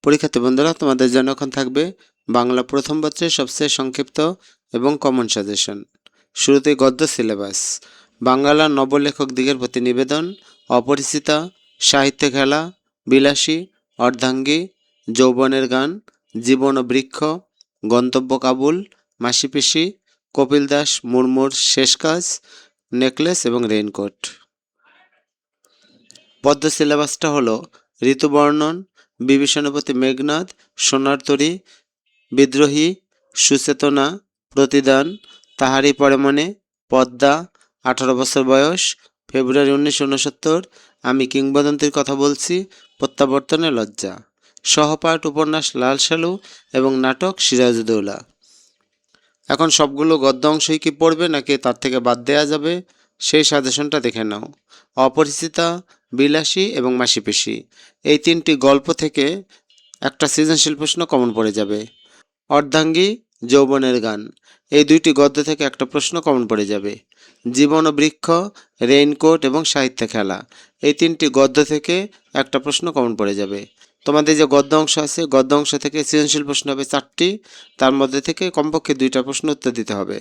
পরীক্ষার্থী বন্ধুরা, তোমাদের জন্য এখন থাকবে বাংলা প্রথম পত্রের সবচেয়ে সংক্ষিপ্ত এবং কমন সাজেশন। শুরুতেই গদ্য সিলেবাস। বাংলা নবলেখক দিগের প্রতি নিবেদন, অপরিচিতা, সাহিত্য খেলা, বিলাসী, অর্ধাঙ্গী, যৌবনের গান, জীবন ও বৃক্ষ, গন্তব্য কাবুল, মাসিপিসি, কপিল দাস মুর্মুর শেষ কাজ, নেকলেস এবং রেইনকোট। পদ্য সিলেবাসটা হলো ঋতুবর্ণন, বিভীষণপতি মেঘনাদ, সোনার তরী, বিদ্রোহী, সুচেতনা, প্রতিদান, তাহারই পরে মনে, পদ্মা, 18 বছর বয়স, ফেব্রুয়ারি 1969, আমি কিংবদন্তির কথা বলছি, প্রত্যাবর্তনে লজ্জা। সহপাঠ উপন্যাস লাল সালু এবং নাটক সিরাজউদ্দৌলা। এখন সবগুলো গদ্য অংশই কি পড়বে নাকি তার থেকে বাদ দেওয়া যাবে সেই সাজেশনটা দেখে নাও। অপরিচিতা, বিলাসী এবং মাসিপিসি, এই তিনটি গল্প থেকে একটা সৃজনশীল প্রশ্ন কমন পড়ে যাবে। অর্ধাঙ্গী, যৌবনের গান, এই দুইটি গদ্য থেকে একটা প্রশ্ন কমন পড়ে যাবে। জীবন ও বৃক্ষ, রেইনকোট এবং সাহিত্য খেলা, এই তিনটি গদ্য থেকে একটা প্রশ্ন কমন পড়ে যাবে। তোমাদের যে গদ্য অংশ আছে, গদ্য অংশ থেকে সৃজনশীল প্রশ্ন হবে 4টি, তার মধ্যে থেকে কমপক্ষে 2টা প্রশ্ন উত্তর দিতে হবে।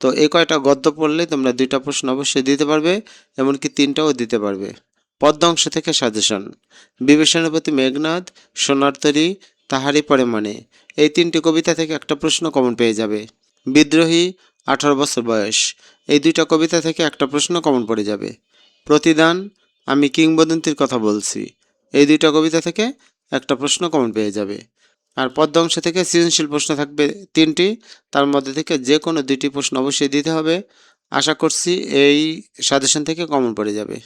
তো এই কয়টা গদ্য পড়লে তোমরা 2টা প্রশ্ন অবশ্যই দিতে পারবে, এমনকি 3টাও দিতে পারবে। পদ্য অংশ থেকে সাজেশন। বিভীষণপতি মেঘনাদ, সোনার তরী, তাহারই পরে মনে, এই 3টি কবিতা থেকে একটা প্রশ্ন কমন পেয়ে যাবে। বিদ্রোহী, 18 বছর বয়স, এই 2টা কবিতা থেকে একটা প্রশ্ন কমন পড়ে যাবে। প্রতিদান, আমি কিংবদন্তির কথা বলছি, এই 2টা কবিতা থেকে একটা প্রশ্ন কমন পেয়ে যাবে। আর পদ্য অংশ থেকে সৃজনশীল প্রশ্ন থাকবে 3টি, তার মধ্যে থেকে যে কোনো 2টি প্রশ্ন অবশ্যই দিতে হবে। আশা করছি এই সাজেশন থেকে কমন পড়ে যাবে।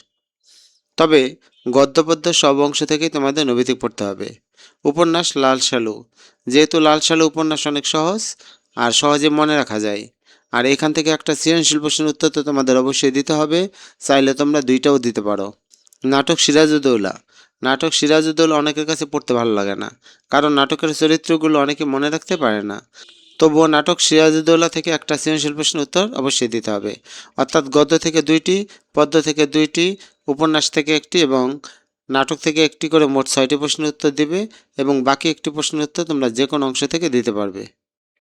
তবে গদ্য পদ্য সব অংশ থেকেই তোমাদের নৈবেদিক পড়তে হবে। উপন্যাস লাল সালু, যেহেতু লাল সালু উপন্যাস অনেক সহজ আর সহজে মনে রাখা যায়, আর এখান থেকে একটা সৃজনশীল প্রশ্নের উত্তর তো তোমাদের অবশ্যই দিতে হবে, চাইলে তোমরা 2টাও দিতে পারো। নাটক সিরাজউদ্দৌলা, নাটক সিরাজউদ্দৌলা অনেকের কাছে পড়তে ভালো লাগে না, কারণ নাটকের চরিত্রগুলো অনেকে মনে রাখতে পারে না। তবুও নাটক সিরাজউদ্দৌলা থেকে একটা সৃজনশীল প্রশ্নের উত্তর অবশ্যই দিতে হবে। অর্থাৎ গদ্য থেকে 2টি, পদ্য থেকে 2টি, উপন্যাস থেকে 1টি এবং নাটক থেকে 1টি করে মোট 6টি প্রশ্নের উত্তর দিবে, এবং বাকি 1টি প্রশ্নের উত্তর তোমরা যে কোনো অংশ থেকে দিতে পারবে।